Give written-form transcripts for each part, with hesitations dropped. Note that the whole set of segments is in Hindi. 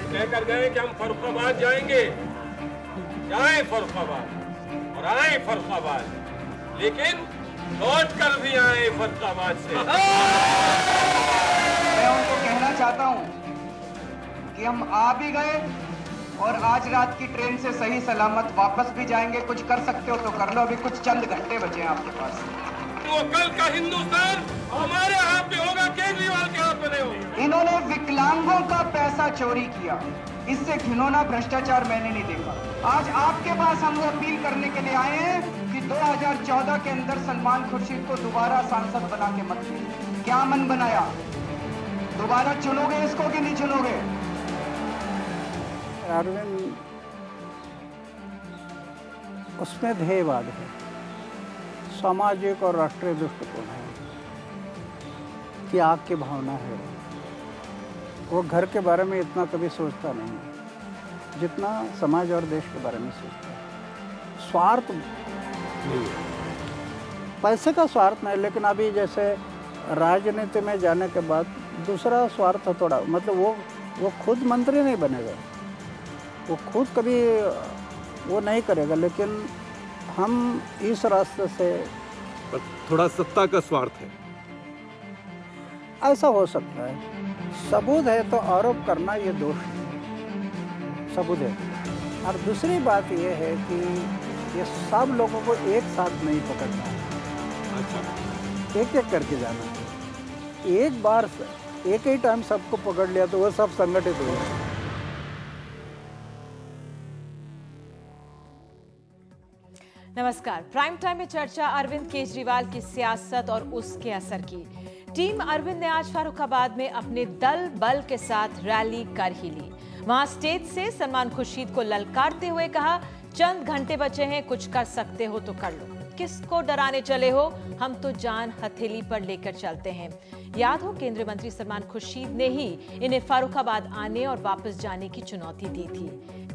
कहकर गए कि हम फर्रुखाबाद जाएंगे, जाए फर्रुखाबाद और आए फर्रुखाबाद, लेकिन लौट कर भी आए फर्रुखाबाद से। मैं उनको कहना चाहता हूं कि हम आ भी गए और आज रात की ट्रेन से सही सलामत वापस भी जाएंगे। कुछ कर सकते हो तो कर लो, अभी कुछ चंद घंटे बचे हैं आपके पास। वो कल का हिंदुस्तान हमारे हाथ में होगा, केजरीवाल के हाथ में नहीं होगा। इन्होंने विकलांगों का पैसा चोरी किया, इससे घिनौना भ्रष्टाचार मैंने नहीं देखा। आज आपके पास हम अपील करने के लिए आए हैं कि 2014 के अंदर सलमान खुर्शीद को दोबारा सांसद बना के मत दीजिए। क्या मन बनाया, दोबारा चुनोगे इसको कि नहीं चुनोगे? अरविंद, उसमें ध्येयवाद है, सामाजिक और राष्ट्रीय दृष्टिकोण है, त्याग की भावना है। वो घर के बारे में इतना कभी सोचता नहीं जितना समाज और देश के बारे में सोचता है। स्वार्थ पैसे का स्वार्थ नहीं, लेकिन अभी जैसे राजनीति में जाने के बाद दूसरा स्वार्थ थोड़ा, मतलब वो खुद मंत्री नहीं बनेगा, वो खुद कभी वो नहीं करेगा, लेकिन हम इस रास्ते से थोड़ा सत्ता का स्वार्थ है, ऐसा हो सकता है। सबूत है तो आरोप करना ये दोष है, सबूत है। और दूसरी बात ये है कि ये सब लोगों को एक साथ नहीं पकड़ना है, अच्छा, एक एक करके जाना है। एक बार एक ही टाइम सबको पकड़ लिया तो वो सब संगठित हो जाए। नमस्कार, प्राइम टाइम में चर्चा अरविंद केजरीवाल की सियासत और उसके असर की। टीम अरविंद ने आज फर्रुखाबाद में अपने दल बल के साथ रैली कर ही ली। वहां स्टेज से सलमान खुर्शीद को ललकारते हुए कहा, चंद घंटे बचे हैं, कुछ कर सकते हो तो कर लो, किसको डराने चले हो, हम तो जान हथेली पर लेकर चलते हैं। याद हो, केंद्रीय मंत्री सलमान खुर्शीद ने ही इन्हें फर्रुखाबाद आने और वापस जाने की चुनौती दी थी।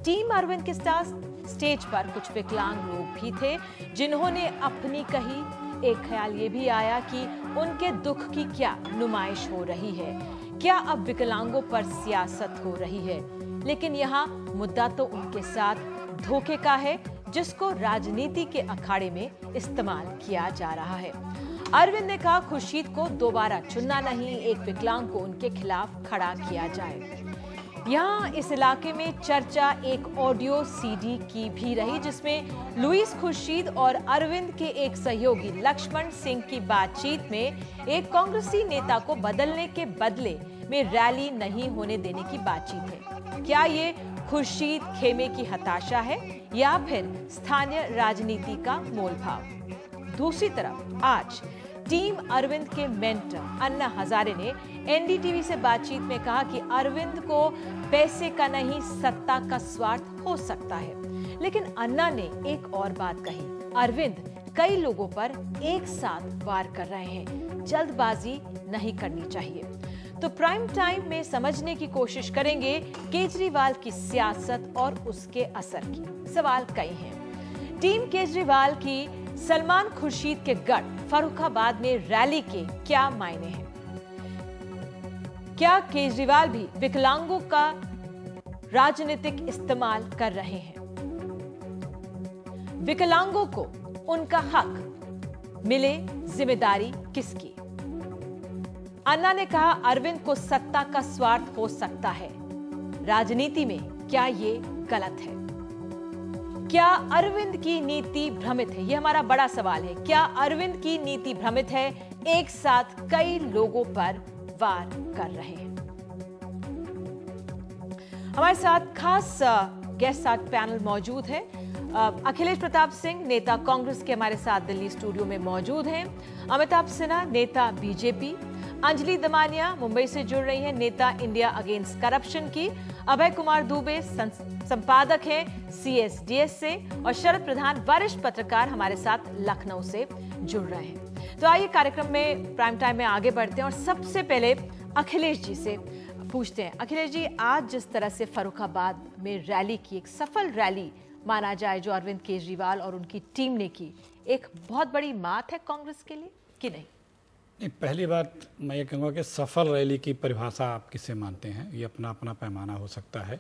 टीम अरविंद के स्टेज पर कुछ विकलांग लोग भी थे जिन्होंने अपनी कही। एक ख्याल ये भी आया कि उनके दुख की क्या नुमाइश हो रही है, क्या अब विकलांगों पर सियासत हो रही है। लेकिन यहाँ मुद्दा तो उनके साथ धोखे का है, जिसको राजनीति के अखाड़े में इस्तेमाल किया जा रहा है। अरविंद ने कहा, खुर्शीद को दोबारा चुनना नहीं, एक विकलांग को उनके खिलाफ खड़ा किया जाए। यहाँ इस इलाके में चर्चा एक ऑडियो सीडी की भी रही, जिसमें लुईस खुर्शीद और अरविंद के एक सहयोगी लक्ष्मण सिंह की बातचीत में एक कांग्रेसी नेता को बदलने के बदले में रैली नहीं होने देने की बातचीत है। क्या ये खुर्शीद खेमे की हताशा है या फिर स्थानीय राजनीति का मोलभाव? दूसरी तरफ आज टीम अरविंद के मेंटर अन्ना हजारे ने एनडीटीवी से बातचीत में कहा कि अरविंद को पैसे का नहीं, सत्ता का स्वार्थ हो सकता है। लेकिन अन्ना ने एक और बात कही, अरविंद कई लोगों पर एक साथ वार कर रहे हैं, जल्दबाजी नहीं करनी चाहिए। तो प्राइम टाइम में समझने की कोशिश करेंगे केजरीवाल की सियासत और उसके असर की। सवाल कई हैं। टीम केजरीवाल की सलमान खुर्शीद के गढ़ फर्रुखाबाद में रैली के क्या मायने हैं? क्या केजरीवाल भी विकलांगों का राजनीतिक इस्तेमाल कर रहे हैं? विकलांगों को उनका हक मिले, जिम्मेदारी किसकी? अन्ना ने कहा, अरविंद को सत्ता का स्वार्थ हो सकता है, राजनीति में क्या ये गलत है? क्या अरविंद की नीति भ्रमित है? यह हमारा बड़ा सवाल है। क्या अरविंद की नीति भ्रमित है? एक साथ कई लोगों पर वार कर रहे हैं। हमारे साथ खास गेस्ट साथ पैनल मौजूद है। अखिलेश प्रताप सिंह, नेता कांग्रेस के, हमारे साथ दिल्ली स्टूडियो में मौजूद हैं। अमिताभ सिन्हा, नेता बीजेपी। अंजलि दमानिया मुंबई से जुड़ रही हैं, नेता इंडिया अगेंस्ट करप्शन की। अभय कुमार दुबे संपादक हैं सीएसडीएस से, और शरद प्रधान वरिष्ठ पत्रकार हमारे साथ लखनऊ से जुड़ रहे हैं। तो आइए कार्यक्रम में, प्राइम टाइम में आगे बढ़ते हैं और सबसे पहले अखिलेश जी से पूछते हैं। अखिलेश जी, आज जिस तरह से फर्रुखाबाद में रैली की, एक सफल रैली माना जाए जो अरविंद केजरीवाल और उनकी टीम ने की, एक बहुत बड़ी मात है कांग्रेस के लिए कि नहीं? नहीं, पहली बात मैं ये कहूँगा कि सफल रैली की परिभाषा आप किसे मानते हैं, ये अपना अपना पैमाना हो सकता है।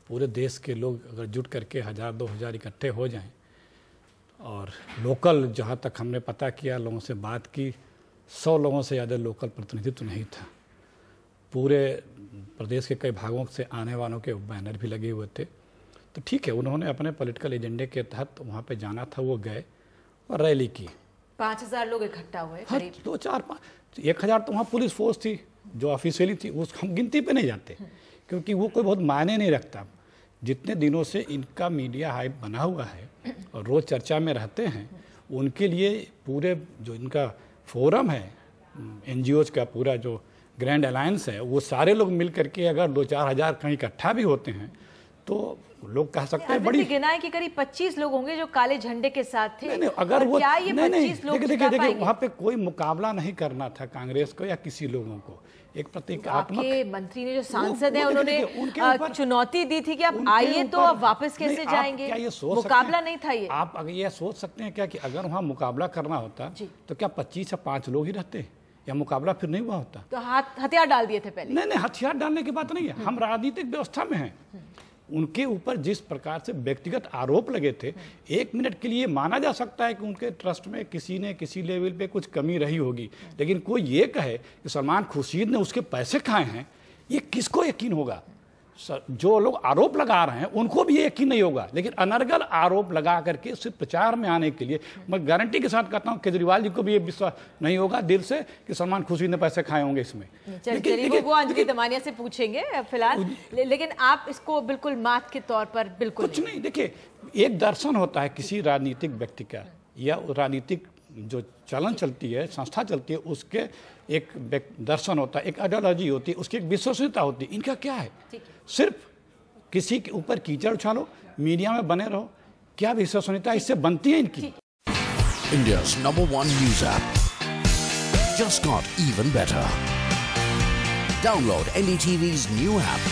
पूरे देश के लोग अगर जुट करके 1000-2000 इकट्ठे हो जाएं और लोकल, जहाँ तक हमने पता किया, लोगों से बात की, 100 लोगों से ज़्यादा लोकल प्रतिनिधित्व नहीं था। पूरे प्रदेश के कई भागों से आने वालों के बैनर भी लगे हुए थे। तो ठीक है, उन्होंने अपने पॉलिटिकल एजेंडे के तहत वहाँ पे जाना था, वो गए और रैली की। 5000 लोग इकट्ठा हुए करीब। 2, 4, 5, 1000 तो वहाँ पुलिस फोर्स थी जो ऑफिशियली थी, उस हम गिनती पे नहीं जाते क्योंकि वो कोई बहुत मायने नहीं रखता। जितने दिनों से इनका मीडिया हाइप बना हुआ है और रोज़ चर्चा में रहते हैं, उनके लिए पूरे जो इनका फोरम है, NGOs का पूरा जो ग्रैंड अलायंस है, वो सारे लोग मिल करके अगर 2-4 हज़ार कहीं इकट्ठा भी होते हैं तो लोग कह सकते हैं बड़ी गिना है कि करीब 25 लोग होंगे जो काले झंडे के साथ थे। नहीं, अगर वो क्या ये 25 लोग देखिए वहाँ पे कोई मुकाबला नहीं करना था कांग्रेस को या किसी लोगों को। एक प्रतीकात्मक, आपके मंत्री ने जो सांसद हैं उन्होंने चुनौती दी थी कि आप आइए तो आप वापस कैसे जाएंगे, मुकाबला नहीं था ये। आप अगर ये सोच सकते हैं क्या कि अगर वहाँ मुकाबला करना होता तो क्या 25 या 5 लोग ही रहते या मुकाबला फिर नहीं हुआ होता? तो हथियार डाल दिए थे पहले। नहीं, हथियार डालने की बात नहीं है, हम राजनीतिक व्यवस्था में हैं। उनके ऊपर जिस प्रकार से व्यक्तिगत आरोप लगे थे, 1 मिनट के लिए माना जा सकता है कि उनके ट्रस्ट में किसी ने किसी लेवल पे कुछ कमी रही होगी, लेकिन कोई ये कहे कि सलमान खुर्शीद ने उसके पैसे खाए हैं, ये किसको यकीन होगा? जो लोग आरोप लगा रहे हैं उनको भी ये यकीन नहीं होगा, लेकिन अनर्गल आरोप लगा करके सिर्फ प्रचार में आने के लिए मैं गारंटी के साथ कहता हूं केजरीवाल जी को भी ये विश्वास नहीं होगा दिल से कि सलमान खुर्शीद ने पैसे खाए होंगे इसमें। वो अंजलि दमानिया से पूछेंगे फिलहाल, लेकिन आप इसको बिल्कुल मात के तौर पर बिल्कुल कुछ नहीं। देखिए, एक दर्शन होता है किसी राजनीतिक व्यक्ति का या राजनीतिक जो चलन चलती है, संस्था चलती है, उसके एक दर्शन होता है, एक आइडियोलॉजी होती है, उसकी एक विश्वसनीयता होती है। इनका क्या है? सिर्फ किसी के ऊपर कीचड़ उछालो, मीडिया में बने रहो, क्या विश्वसनीयता इससे बनती है इनकी? India's #1 news app just got even better. Download NDTV's new app,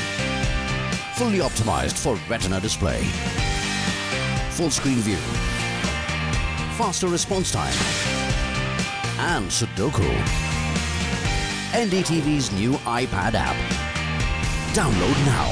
fully optimized for Retina display, full screen view, faster response time, and Sudoku. NDTV's new iPad app. Download now.